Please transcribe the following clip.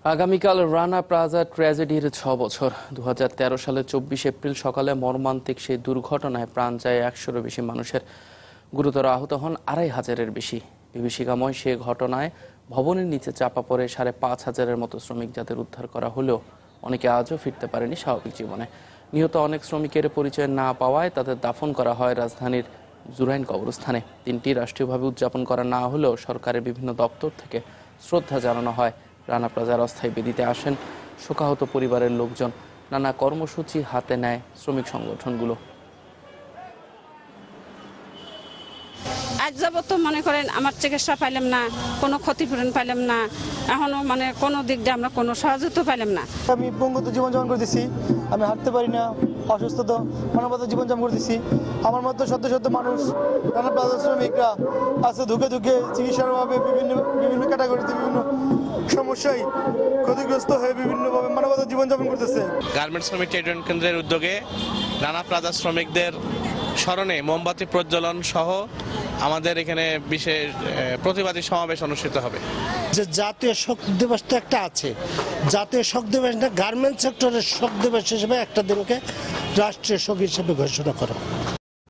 আগামীকাল রানা প্লাজা ট্র্যাজেডির ৬ বছর। ২০১৩ সালের ২৪ এপ্রিল সকালে মর্মান্তিক সেই দুর্ঘটনায় প্রাণ যায় ১০০-এরও বেশি মানুষের, গুরুতর আহত হন ২৫০০-এর বেশি। বিভীষিকাময় সে ঘটনায় ভবনের নিচে চাপা পড়ে ৫৫০০-এর মতো শ্রমিক যাদের উদ্ধার করা হলেও অনেকে আজও ফিরতে পারেনি স্বাভাবিক জীবনে। নিহত অনেক শ্রমিকের পরিচয় না পাওয়ায় তাদের দাফন করা হয় রাজধানীর জুরাইন কবরস্থানে। দিনটি রাষ্ট্রীয়ভাবে উদযাপন করা না হলেও সরকারের বিভিন্ন দপ্তর থেকে শ্রদ্ধা জানানো হয়। রানা প্লাজার অস্থায়ী বেদিতে আসেন শোকাহত পরিবারের লোকজন। নানা কর্মসূচি হাতে নেয় শ্রমিক সংগঠনগুলো। আজ যাবত মনে করেন আমার চিকিৎসা পাইলাম না, কোনো ক্ষতিপূরণ পাইলাম না, এখনো কোনো দিক দিয়ে আমরা কোনো সহযোগিতা পাইলাম না। আমি পঙ্গুত্ব জীবনযাপন করতেছি, আমি হাঁটতে পারি না, অসুস্থতা মানবতা জীবনযাপন করতেছি। আমার মতো শত শত মানুষ রানা প্লাজা শ্রমিকরা আছে ধুকে ধুকে চিকিৎসার অভাবে বিভিন্ন ক্যাটাগরিতে বিভিন্ন সমস্যায় ক্ষতিগ্রস্ত হয়ে বিভিন্নভাবে মানবতা জীবনযাপন করতেছে। গার্মেন্টস শ্রমিক ট্রেড ইউনিয়ন কেন্দ্রের উদ্যোগে রানা প্লাজা শ্রমিকদের স্মরণে মোমবাতি প্রজ্বলন সহ আমাদের এখানে বিশেষ প্রতিবাদী সমাবেশ অনুষ্ঠিত হবে। যে জাতীয় শোক দিবস তো একটা আছে, জাতীয় শোক দিবস না, গার্মেন্টস সেক্টরের শোক দিবস হিসেবে একটা দিনকে রাষ্ট্রীয় শোক হিসেবে ঘোষণা করা।